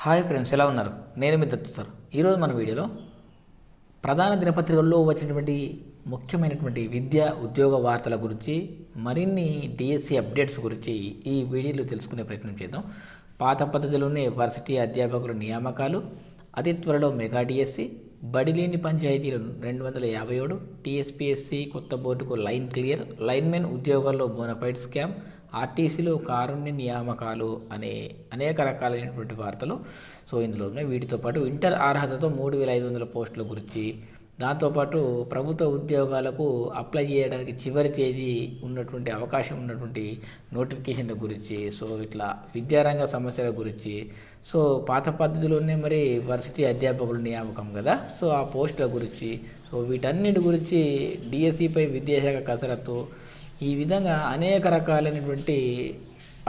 Hi friends, ఎలా ఉన్నారు? నేను మీ దత్తు సార్. ఈరోజు మన వీడియోలో ప్రధాన దినపత్రికల్లో వచ్చినటువంటి ముఖ్యమైనటువంటి విద్యా ఉద్యోగ వార్తల గురించి, మరిన్ని డిఎస్సి అప్డేట్స్ గురించి ఈ వీడియోలో తెలుసుకునే ప్రయత్నం చేద్దాం. పాత పద్ధతిలోనే వర్సిటీ అధ్యాపకుల నియామకాలు, అతి త్వరలో మెగా డిఎస్సి, బడిలేని పంచాయతీలు 257, టీఎస్పీఎస్సి కొత్త బోర్డుకు లైన్ క్లియర్, లైన్మెన్ ఉద్యోగాల్లో బోనఫైడ్ స్కామ్, ఆర్టీసీలో కారుణ్య నియామకాలు అనే అనేక రకాలైనటువంటి వార్తలు. సో ఇందులో ఉన్నాయి. వీటితో పాటు ఇంటర్ అర్హతతో 3500 పోస్టుల గురించి, దాంతోపాటు ప్రభుత్వ ఉద్యోగాలకు అప్లై చేయడానికి చివరి తేదీ ఉన్నటువంటి అవకాశం ఉన్నటువంటి నోటిఫికేషన్ల గురించి, సో ఇట్లా విద్యారంగ సమస్యల గురించి, సో పాత పద్ధతిలోనే మరి వర్సిటీ అధ్యాపకుల నియామకం కదా, సో ఆ పోస్టుల గురించి, సో వీటన్నిటి గురించి డిఎస్సిపై విద్యాశాఖ కసరత్తు, ఈ విధంగా అనేక రకాలైనటువంటి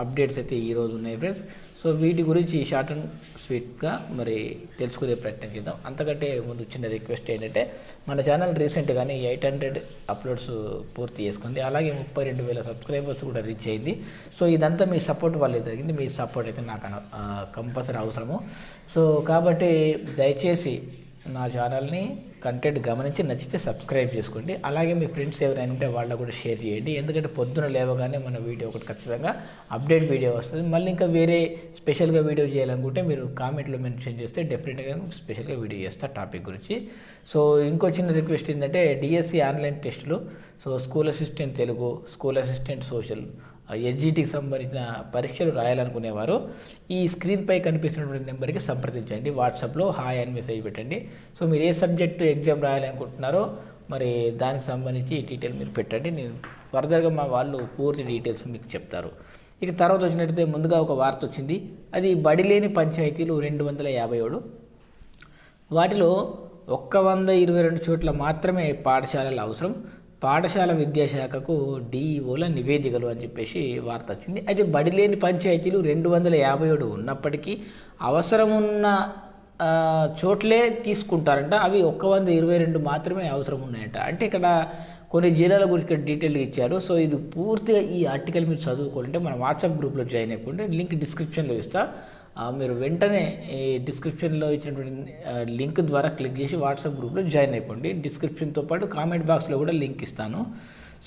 అప్డేట్స్ అయితే ఈరోజు ఉన్నాయి ఫ్రెండ్స్. సో వీటి గురించి షార్ట్ అండ్ స్వీట్గా మరి తెలుసుకునే ప్రయత్నం చేద్దాం. అంతకంటే ముందు చిన్న రిక్వెస్ట్ ఏంటంటే, మన ఛానల్ రీసెంట్గానే 800 అప్లోడ్స్ పూర్తి చేసుకుంది. అలాగే 32,000 సబ్స్క్రైబర్స్ కూడా రీచ్ అయింది. సో ఇదంతా మీ సపోర్ట్ వల్లే జరిగింది. మీ సపోర్ట్ అయితే నాకు కంపల్సరీ అవసరము. సో కాబట్టి దయచేసి నా ఛానల్ని కంటెంట్ గమనించి నచ్చితే సబ్స్క్రైబ్ చేసుకోండి. అలాగే మీ ఫ్రెండ్స్ ఎవరైనా ఉంటే వాళ్ళకు కూడా షేర్ చేయండి. ఎందుకంటే పొద్దున లేవగానే మన వీడియో ఒకటి ఖచ్చితంగా అప్డేట్ వీడియో వస్తుంది. మళ్ళీ ఇంకా వేరే స్పెషల్గా వీడియో చేయాలనుకుంటే మీరు కామెంట్లో మెన్షన్ చేస్తే డెఫినెట్గా స్పెషల్గా వీడియో చేస్తా టాపిక్ గురించి. సో ఇంకో చిన్న రిక్వెస్ట్ ఏంటంటే, డిఎస్సి ఆన్లైన్ టెస్టులు, so school assistant Telugu, school assistant social, ఎస్జిటికి సంబంధించిన పరీక్షలు రాయాలనుకునేవారు ఈ స్క్రీన్పై కనిపిస్తున్నటువంటి నెంబర్కి సంప్రదించండి. వాట్సాప్లో హాయ్ అని మెసేజ్ పెట్టండి. సో మీరు ఏ సబ్జెక్టు ఎగ్జామ్ రాయాలనుకుంటున్నారో మరి దానికి సంబంధించి డీటెయిల్ మీరు పెట్టండి. నేను ఫర్దర్గా మా వాళ్ళు పూర్తి డీటెయిల్స్ మీకు చెప్తారు. ఇక తర్వాత వచ్చినట్టయితే ముందుగా ఒక వార్త వచ్చింది. అది బడిలేని పంచాయతీలు 257, వాటిలో 122 చోట్ల మాత్రమే పాఠశాలలు అవసరం, పాఠశాల విద్యాశాఖకు డిఈఓల నివేదికలు అని చెప్పేసి వార్త వచ్చింది. అయితే బడిలేని పంచాయతీలు 257 ఉన్నప్పటికీ అవసరమున్న చోట్లే తీసుకుంటారంట. అవి 122 మాత్రమే అవసరం ఉన్నాయంట. అంటే ఇక్కడ కొన్ని జిల్లాల గురించి డీటెయిల్గా ఇచ్చారు. సో ఇది పూర్తిగా ఈ ఆర్టికల్ మీరు చదువుకోవాలంటే మన వాట్సాప్ గ్రూప్లో జాయిన్ అయిపోండి. లింక్ డిస్క్రిప్షన్లో ఇస్తా. మీరు వెంటనే ఈ డిస్క్రిప్షన్లో ఇచ్చినటువంటి లింక్ ద్వారా క్లిక్ చేసి వాట్సాప్ గ్రూప్లో జాయిన్ అయిపోండి. డిస్క్రిప్షన్తో పాటు కామెంట్ బాక్స్లో కూడా లింక్ ఇస్తాను.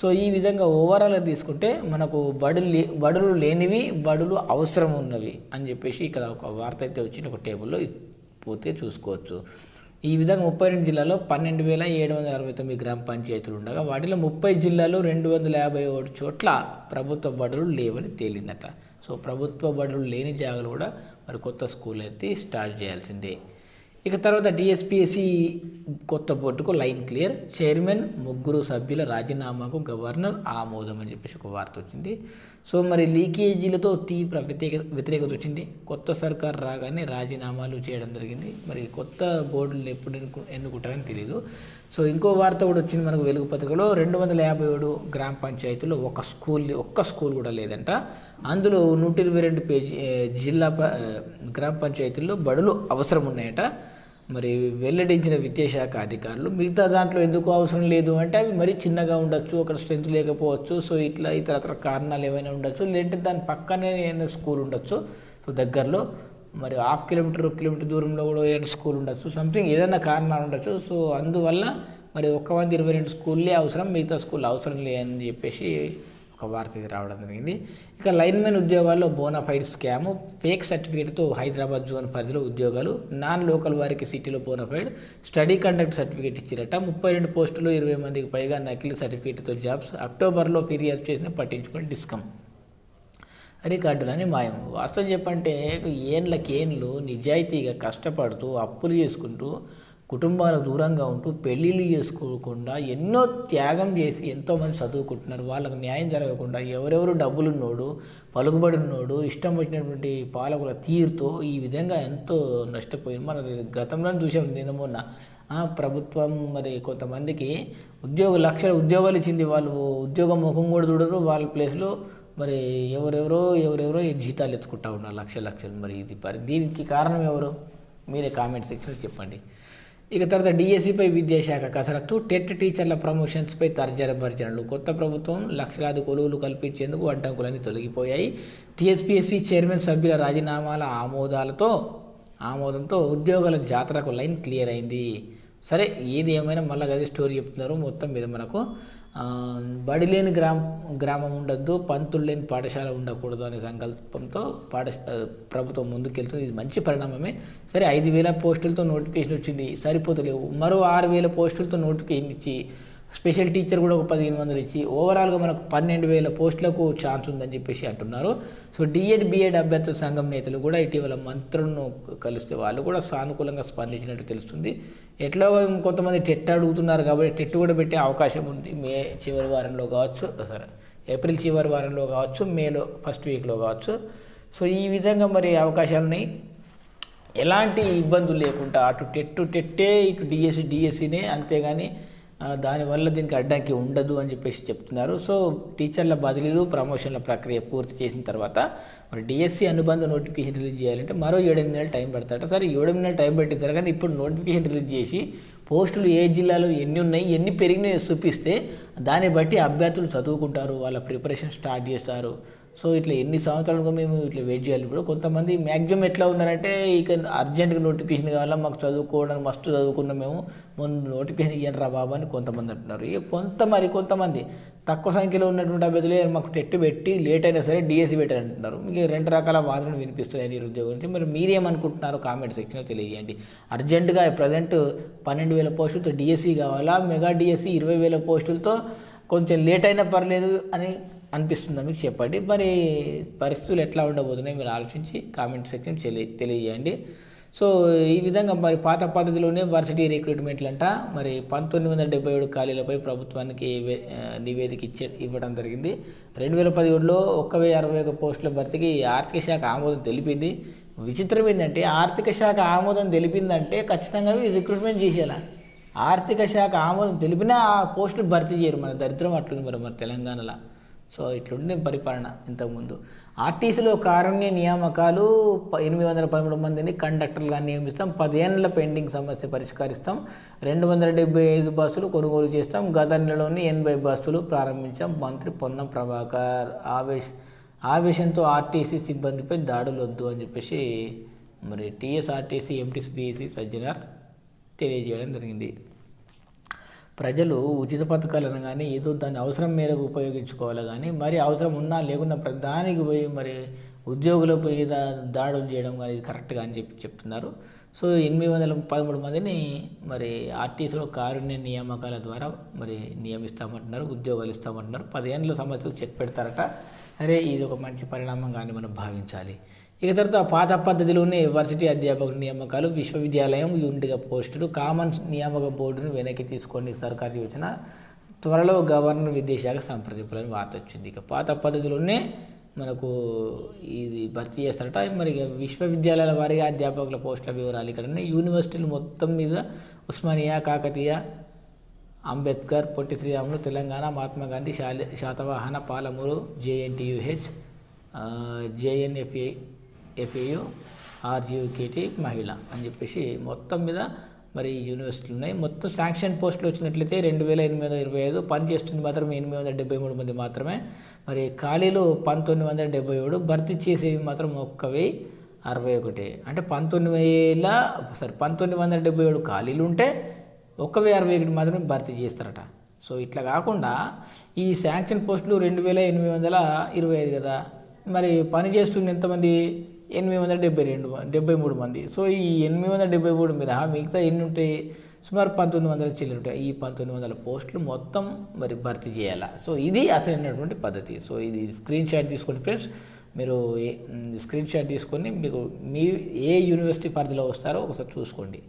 సో ఈ విధంగా ఓవరాల్గా తీసుకుంటే మనకు బడులు లేనివి, బడులు అవసరం ఉన్నవి అని చెప్పేసి ఇక్కడ ఒక వార్త అయితే వచ్చిన ఒక టేబుల్లో పోతే చూసుకోవచ్చు. ఈ విధంగా 32 జిల్లాలో 12,769 గ్రామ పంచాయతీలు ఉండగా వాటిలో 30 జిల్లాలో 251 చోట్ల ప్రభుత్వ బడులు లేవని తేలిందట. సో ప్రభుత్వ బడులు లేని జాగాలు కూడా మరి కొత్త స్కూల్ అయితే స్టార్ట్ చేయాల్సిందే. ఇక తర్వాత టీఎస్పీఎస్సి కొత్త బోర్డుకు లైన్ క్లియర్, చైర్మన్ 3 సభ్యుల రాజీనామాకు గవర్నర్ ఆమోదం అని చెప్పేసి ఒక వార్త వచ్చింది. సో మరి లీకేజీలతో తీవ్ర వ్యతిరేకత వచ్చింది. కొత్త సర్కార్ రాగానే రాజీనామాలు చేయడం జరిగింది. మరి కొత్త బోర్డులు ఎప్పుడు ఎన్నుకుంటారని తెలియదు. సో ఇంకో వార్త కూడా వచ్చింది మనకు వెలుగు పత్రికలో. 257 గ్రామ పంచాయతీల్లో ఒక్క స్కూల్ కూడా లేదంట. అందులో 122 జిల్లా గ్రామ పంచాయతీల్లో బడులు అవసరం ఉన్నాయట. మరి వెల్లడించిన విద్యాశాఖ అధికారులు మిగతా దాంట్లో ఎందుకు అవసరం లేదు అంటే, అవి మరీ చిన్నగా ఉండొచ్చు, అక్కడ స్ట్రెంత్ లేకపోవచ్చు, సో ఇట్లా ఇతర కారణాలు ఏమైనా ఉండొచ్చు, లేదంటే దాని పక్కనే ఏమైనా స్కూల్ ఉండొచ్చు, సో దగ్గరలో మరి 1/2 కిలోమీటర్ 1 కిలోమీటర్ దూరంలో కూడా ఏదైనా స్కూల్ ఉండొచ్చు, సంథింగ్ ఏదైనా కారణాలు ఉండొచ్చు. సో అందువల్ల మరి 122 స్కూల్లే అవసరం, మిగతా స్కూల్ అవసరం లేదని చెప్పేసి ఒక వార్త రావడం జరిగింది. ఇక లైన్మెన్ ఉద్యోగాల్లో బోనాఫైడ్ స్కాము, ఫేక్ సర్టిఫికేట్తో హైదరాబాద్ జోన్ పరిధిలో ఉద్యోగాలు, నాన్ లోకల్ వారికి సిటీలో బోనాఫైడ్, స్టడీ కండక్ట్ సర్టిఫికేట్ ఇచ్చిరట. 32 పోస్టులు 20 మందికి పైగా నకిలీ సర్టిఫికేట్తో జాబ్స్, అక్టోబర్లో ఫిర్యాదు చేసిన పట్టించుకొని డిస్కమ్, రికార్డులని మాయం. వాస్తవం చెప్పంటే ఏండ్లకేండ్లు నిజాయితీగా కష్టపడుతూ అప్పులు చేసుకుంటూ కుటుంబాలకు దూరంగా ఉంటూ పెళ్ళిళ్ళు చేసుకోకుండా ఎన్నో త్యాగం చేసి ఎంతోమంది చదువుకుంటున్నారు. వాళ్ళకు న్యాయం జరగకుండా ఎవరెవరు డబ్బులున్నోడు, పలుకుబడినోడు, ఇష్టం వచ్చినటువంటి పాలకుల తీరుతో ఈ విధంగా ఎంతో నష్టపోయింది. మన గతంలో చూసాం. నిన్న మొన్న ప్రభుత్వం మరి కొంతమందికి లక్షల ఉద్యోగాలు ఇచ్చింది. వాళ్ళు ఉద్యోగం ముఖం కూడా చూడరు. వాళ్ళ ప్లేస్లో మరి ఎవరెవరో జీతాలు ఎత్తుకుంటా ఉన్నారు లక్షలు. మరి దీనికి కారణం ఎవరు? మీరే కామెంట్ సెక్షన్లో చెప్పండి. ఇక తర్వాత డిఎస్సిపై విద్యాశాఖ కసరత్తు, టెట్ టీచర్ల ప్రమోషన్స్పై తర్జనభర్జనలు, కొత్త ప్రభుత్వం లక్షలాది కొలువులు కల్పించేందుకు అడ్డంకులన్నీ తొలగిపోయాయి. టీఎస్పీఎస్సీ చైర్మన్ సభ్యుల రాజీనామాల ఆమోదాలతో ఆమోదంతో ఉద్యోగాల జాతరకు లైన్ క్లియర్ అయింది. సరే, ఏది ఏమైనా మళ్ళీ అదే స్టోరీ చెప్తున్నారు. మొత్తం మీద మనకు బడి లేని గ్రామం ఉండద్దు, పంతులు లేని పాఠశాల ఉండకూడదు అనే సంకల్పంతో ప్రభుత్వం ముందుకెళ్తుంది. ఇది మంచి పరిణామమే. సరే, 5,000 పోస్టులతో నోటిఫికేషన్ వచ్చింది, సరిపోతలేవు. మరో 6,000 పోస్టులతో నోటిఫికేషన్ ఇచ్చి స్పెషల్ టీచర్ కూడా ఒక 1,500 ఇచ్చి ఓవరాల్గా మనకు 12,000 పోస్టులకు ఛాన్స్ ఉందని చెప్పేసి అంటున్నారు. సో డిఎడ్ బిఎడ్ అభ్యర్థుల సంఘం నేతలు కూడా ఇటీవల మంత్రులను కలిస్తే వాళ్ళు కూడా సానుకూలంగా స్పందించినట్టు తెలుస్తుంది. ఎట్లా కొంతమంది టెట్ అడుగుతున్నారు కాబట్టి టెట్ కూడా పెట్టే అవకాశం ఉంది. మే చివరి వారంలో కావచ్చు, ఏప్రిల్ చివరి వారంలో కావచ్చు, మేలో ఫస్ట్ వీక్లో కావచ్చు. సో ఈ విధంగా మరి అవకాశాలున్నాయి. ఎలాంటి ఇబ్బందులు లేకుండా అటు టెట్టే ఇటు డిఎస్సినే, అంతేగాని దానివల్ల దీనికి అడ్డంకి ఉండదు అని చెప్పేసి చెప్తున్నారు. సో టీచర్ల బదిలీలు ప్రమోషన్ల ప్రక్రియ పూర్తి చేసిన తర్వాత మరి డిఎస్సి అనుబంధ నోటిఫికేషన్ రిలీజ్ చేయాలంటే మరో 7 నెలలు టైం పడతాట. సరే, 7 నెలలు టైం పెట్టించారు, కానీ ఇప్పుడు నోటిఫికేషన్ రిలీజ్ చేసి పోస్టులు ఏ జిల్లాలో ఎన్ని ఉన్నాయి, ఎన్ని పెరిగినాయో చూపిస్తే దాన్ని బట్టి అభ్యర్థులు చదువుకుంటారు, వాళ్ళ ప్రిపరేషన్ స్టార్ట్ చేస్తారు. సో ఇట్లా ఎన్ని సంవత్సరాలుగా మేము ఇట్లా వెయిట్ చేయాలి. ఇప్పుడు కొంతమంది మ్యాక్సిమం ఎట్లా ఉన్నారంటే ఇక అర్జెంటుగా నోటిఫికేషన్ కావాలా, మాకు చదువుకోవడానికి మస్తు చదువుకున్నాం మేము, ముందు నోటిఫికేషన్ ఇవ్వండి రా బాబు అని కొంతమంది అంటున్నారు. ఇక కొంతమంది తక్కువ సంఖ్యలో ఉన్నటువంటి అభ్యర్థులే మాకు టెట్ పెట్టి లేట్ అయినా సరే డిఎస్సి పెట్టారంటున్నారు. మీకు 2 రకాల వాదనలు వినిపిస్తున్నాయి నిరుద్యోగం గురించి. మరి మీరేమనుకుంటున్నారో కామెంట్ సెక్షన్లో తెలియజేయండి. అర్జెంటుగా ప్రజెంట్ 12,000 పోస్టులతో డిఎస్సి కావాలా, మెగా డిఎస్సి 20,000 పోస్టులతో కొంచెం లేట్ అయినా పర్లేదు అని అనిపిస్తుందా మీకు? చెప్పండి. మరి పరిస్థితులు ఎట్లా ఉండబోతున్నాయి మీరు ఆలోచించి కామెంట్ సెక్షన్ తెలియజేయండి. సో ఈ విధంగా మరి పాత పద్ధతిలోనే వర్సిటీ రిక్రూట్మెంట్లు అంట మరి 1977 ఖాళీలపై ప్రభుత్వానికి నివేదిక ఇవ్వడం జరిగింది. 2017లో 1,061 పోస్టుల భర్తీకి ఆర్థిక శాఖ ఆమోదం తెలిపింది. విచిత్రం ఏంటంటే ఆర్థిక శాఖ ఆమోదం తెలిపిందంటే ఖచ్చితంగా రిక్రూట్మెంట్ చేసేలా. ఆర్థిక శాఖ ఆమోదం తెలిపినా ఆ పోస్టులు భర్తీ చేయరు. మన దరిద్రం అట్లుంది మరి తెలంగాణలో. సో ఇట్లుండే పరిపాలన ఇంతకుముందు. ఆర్టీసీలో కారుణ్య నియామకాలు 813 మందిని కండక్టర్లుగా నియమిస్తాం, 10 ఏళ్ల పెండింగ్ సమస్య పరిష్కరిస్తాం, 275 బస్సులు కొనుగోలు చేస్తాం, గత నెలలోని 80 బస్సులు ప్రారంభించాం. మంత్రి పొన్నం ప్రభాకర్ ఆవేశంతో ఆర్టీసీ సిబ్బందిపై దాడులు వద్దు అని చెప్పేసి మరి టీఎస్ఆర్టీసీ ఎంటీ బీసీ సజ్జనార్ తెలియజేయడం జరిగింది. ప్రజలు ఉచిత పథకాలను కానీ ఏదో దాని అవసరం మేరకు ఉపయోగించుకోవాలి, కానీ మరి అవసరం ఉన్నా లేకున్నా ప్రధానికి పోయి మరి ఉద్యోగులపై దాడులు చేయడం కానీ ఇది కరెక్ట్గా అని చెప్తున్నారు. సో 813 మందిని మరి ఆర్టీసీలో కారుణ్య నియామకాల ద్వారా మరి నియమిస్తామంటున్నారు, ఉద్యోగాలు ఇస్తామంటున్నారు. 10 ఏళ్ళ సమస్యకు చెక్ పెడతారట. అరే, ఇది ఒక మంచి పరిణామం కానీ మనం భావించాలి. ఇక తర్వాత పాత పద్ధతిలోనే యూనివర్సిటీ అధ్యాపకుల నియామకాలు, విశ్వవిద్యాలయం యూనిట్గా పోస్టులు, కామన్ నియామక బోర్డును వెనక్కి తీసుకోండి సర్కారు యోచన, త్వరలో గవర్నర్ విద్యాశాఖ సంప్రదింపులని వార్త వచ్చింది. ఇక పాత పద్ధతిలోనే మనకు ఇది భర్తీ చేస్తారట. మరి విశ్వవిద్యాలయాల వారీగా అధ్యాపకుల పోస్టుల వివరాలు ఇక్కడ యూనివర్సిటీలు మొత్తం మీద ఉస్మానియా, కాకతీయ, అంబేద్కర్, పొట్టి శ్రీరాములు, తెలంగాణ, మహాత్మా గాంధీ, శాతవాహన, పాలమూరు, జేఎన్టీయూహెచ్, జేఎన్ఎఫ్ఏయు, ఆర్జీయూకేటీ, మహిళ అని చెప్పేసి మొత్తం మీద మరి యూనివర్సిటీలు ఉన్నాయి. మొత్తం శాంక్షన్ పోస్టులు వచ్చినట్లయితే 2,825, పనిచేస్తుంది మాత్రం 873 మంది మాత్రమే. మరి ఖాళీలు 1,977, భర్తీ చేసేవి మాత్రం 1,061. అంటే 1,977 ఖాళీలు ఉంటే 1,061 మాత్రమే భర్తీ చేస్తారట. సో ఇట్లా కాకుండా ఈ శాంక్షన్ పోస్టులు 2,825 కదా, మరి పని చేస్తుంది ఎంతమంది? 873 మంది. సో ఈ 873 మీద మిగతా ఎన్ని ఉంటాయి? సుమారు 1,900 చిల్లర ఉంటాయి. ఈ 1,900 పోస్టులు మొత్తం మరి భర్తీ చేయాలా. సో ఇది అసలైనటువంటి పద్ధతి. సో ఇది స్క్రీన్ షాట్ తీసుకోండి ఫ్రెండ్స్. మీరు స్క్రీన్ షాట్ తీసుకొని మీకు మీ ఏ యూనివర్సిటీ పరిధిలో వస్తారో ఒకసారి చూసుకోండి.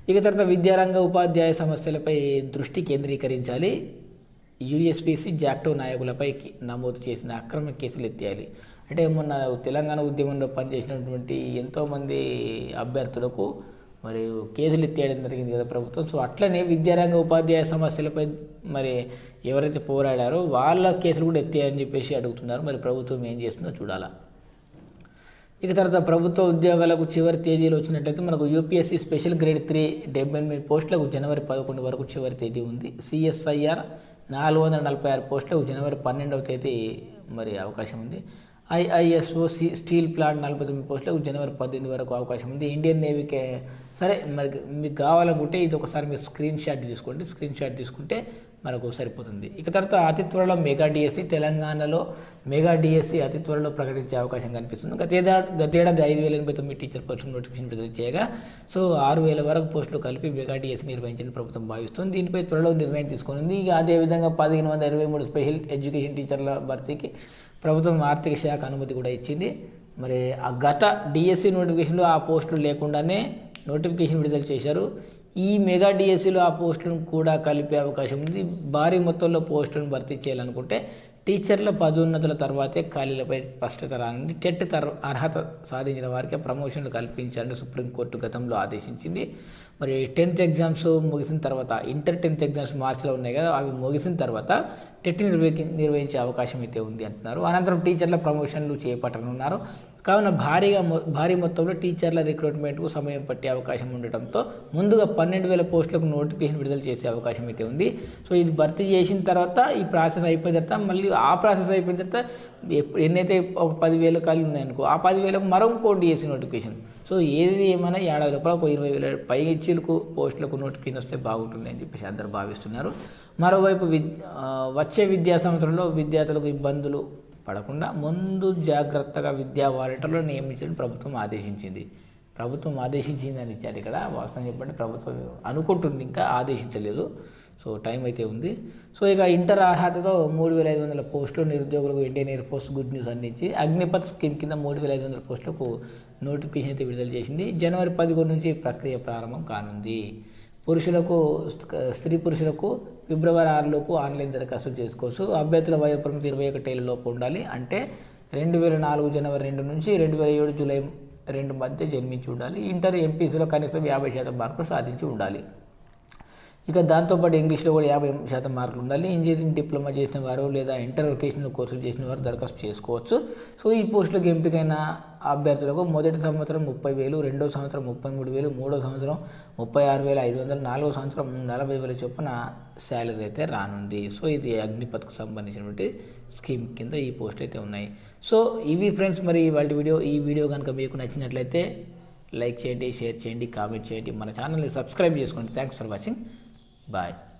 ఇక తర్వాత విద్యారంగ ఉపాధ్యాయ సమస్యలపై దృష్టి కేంద్రీకరించాలి. యూఎస్పీసీ జాక్టో నాయకులపై నమోదు చేసిన అక్రమ కేసులు ఎత్తేయాలి. అంటే మొన్న తెలంగాణ ఉద్యమంలో పనిచేసినటువంటి ఎంతోమంది అభ్యర్థులకు మరి కేసులు ఎత్తేయడం జరిగింది కదా ప్రభుత్వం. సో అట్లనే విద్యారంగ ఉపాధ్యాయ సమస్యలపై మరి ఎవరైతే పోరాడారో వాళ్ళ కేసులు కూడా ఎత్తేయని చెప్పేసి అడుగుతున్నారు. మరి ప్రభుత్వం ఏం చేస్తుందో చూడాలా. ఇక తర్వాత ప్రభుత్వ ఉద్యోగాలకు చివరి తేదీలు వచ్చినట్లయితే మనకు యూపీఎస్సీ స్పెషల్ గ్రేడ్ 3 78 పోస్టులకు జనవరి 11 వరకు చివరి తేదీ ఉంది. సిఎస్ఐఆర్ 446 పోస్టులకు జనవరి 12వ తేదీ మరి అవకాశం ఉంది. ఐఐఎస్ఓ స్టీల్ ప్లాంట్ 49 పోస్టులకు జనవరి 18 వరకు అవకాశం ఉంది. ఇండియన్ నేవీకే సరే, మరి మీకు కావాలనుకుంటే ఇది ఒకసారి మీరు స్క్రీన్ షాట్ తీసుకోండి. స్క్రీన్ షాట్ తీసుకుంటే మనకు సరిపోతుంది. ఇక తర్వాత అతి త్వరలో మెగా డిఎస్సి, తెలంగాణలో మెగా డిఎస్సి అతి త్వరలో ప్రకటించే అవకాశం కనిపిస్తుంది. గతేడాది 5,089 టీచర్ పోస్టులు నోటిఫికేషన్ విడుదల చేయగా 6,000 వరకు పోస్టులు కలిపి మెగా డిఎస్సి నిర్వహించిన ప్రభుత్వం భావిస్తుంది. దీనిపై త్వరలో నిర్ణయం తీసుకుంది. ఇక అదేవిధంగా 1523 స్పెషల్ ఎడ్యుకేషన్ టీచర్ల భర్తీకి ప్రభుత్వం ఆర్థిక శాఖ అనుమతి కూడా ఇచ్చింది. మరి ఆ గత డిఎస్సి నోటిఫికేషన్లో ఆ పోస్టులు లేకుండానే నోటిఫికేషన్ విడుదల చేశారు. ఈ మెగా డిఎస్సిలో ఆ పోస్టులను కూడా కలిపే అవకాశం ఉంది. భారీ మొత్తంలో పోస్టులను భర్తీ చేయాలనుకుంటే టీచర్ల పదోన్నతుల తర్వాతే ఖాళీలపై స్పష్టత రానుంది. టెట్ అర్హత సాధించిన వారికి ప్రమోషన్లు కల్పించాలని సుప్రీంకోర్టు గతంలో ఆదేశించింది. మరి 10th ఎగ్జామ్స్ ముగిసిన తర్వాత, ఇంటర్ 10th ఎగ్జామ్స్ మార్చిలో ఉన్నాయి కదా, అవి ముగిసిన తర్వాత టెట్ నిర్వహించే అవకాశం అయితే ఉంది అంటున్నారు. అనంతరం టీచర్ల ప్రమోషన్లు చేపట్టనున్నారు. కావున భారీ మొత్తంలో టీచర్ల రిక్రూట్మెంట్కు సమయం పట్టే అవకాశం ఉండటంతో ముందుగా 12,000 పోస్టులకు నోటిఫికేషన్ విడుదల చేసే అవకాశం అయితే ఉంది. సో ఇది భర్తీ చేసిన తర్వాత ఈ ప్రాసెస్ అయిపోయిన తర్వాత మళ్ళీ ఆ ప్రాసెస్ అయిపోయిన తర్వాత ఎన్నైతే ఒక 10,000 ఖాళీ ఉన్నాయనుకో, ఆ 10,000కు మరొక డిఎస్సి నోటిఫికేషన్. సో ఏది ఏమైనా ఏడాది లోపల ఒక 20,000 పైచిలకు పోస్టులకు నోటిఫికేషన్ వస్తే బాగుంటుంది అని చెప్పేసి అందరూ భావిస్తున్నారు. మరోవైపు వచ్చే విద్యా సంవత్సరంలో విద్యార్థులకు ఇబ్బందులు పడకుండా ముందు జాగ్రత్తగా విద్యా వాలంటీర్లు నియమించడం ప్రభుత్వం ఆదేశించింది. ప్రభుత్వం ఆదేశించిందని ఇచ్చారు. ఇక్కడ వాస్తవం చెప్పండి, ప్రభుత్వం అనుకుంటుంది, ఇంకా ఆదేశించలేదు. సో టైం అయితే ఉంది. సో ఇక ఇంటర్ అర్హతతో 3,500 పోస్టులు నిరుద్యోగులకు Indian air force good news అందించి అగ్నిపథ్ స్కీమ్ కింద 3,500 పోస్టులకు నోటిఫికేషన్ అయితే విడుదల చేసింది. జనవరి 11 నుంచి ప్రక్రియ ప్రారంభం కానుంది. స్త్రీ పురుషులకు ఫిబ్రవరి 6లోపు ఆన్లైన్ దరఖాస్తు చేసుకోవచ్చు. అభ్యర్థుల వయోపరిమితి 21 ఏళ్ళలోపు ఉండాలి. అంటే 2004 జనవరి 2 నుంచి 2007 జూలై 2 మధ్య జన్మించి ఉండాలి. ఇంటర్ ఎంపీసీలో కనీసం 50% మార్కులు సాధించి ఉండాలి. ఇక దాంతోపాటు ఇంగ్లీష్లో కూడా 50% మార్కులు ఉండాలి. ఇంజనీరింగ్ డిప్లొమా చేసిన వారు లేదా ఇంటర్ వొకేషనల్ కోర్సులు చేసిన వారు దరఖాస్తు చేసుకోవచ్చు. సో ఈ పోస్టులకు ఎంపికైన అభ్యర్థులకు మొదటి సంవత్సరం 30,000, రెండో సంవత్సరం 33,000, మూడో సంవత్సరం 36,500, నాలుగో సంవత్సరం 40,000 చొప్పున శాలరీ అయితే రానుంది. సో ఇది అగ్నిపథ్కు సంబంధించినటువంటి స్కీమ్ కింద ఈ పోస్టులు అయితే ఉన్నాయి. సో ఇవి ఫ్రెండ్స్, మరి ఈ వీడియో కనుక మీకు నచ్చినట్లయితే లైక్ చేయండి, షేర్ చేయండి, కామెంట్ చేయండి, మన ఛానల్ని సబ్స్క్రైబ్ చేసుకోండి. Thanks for watching. Bye.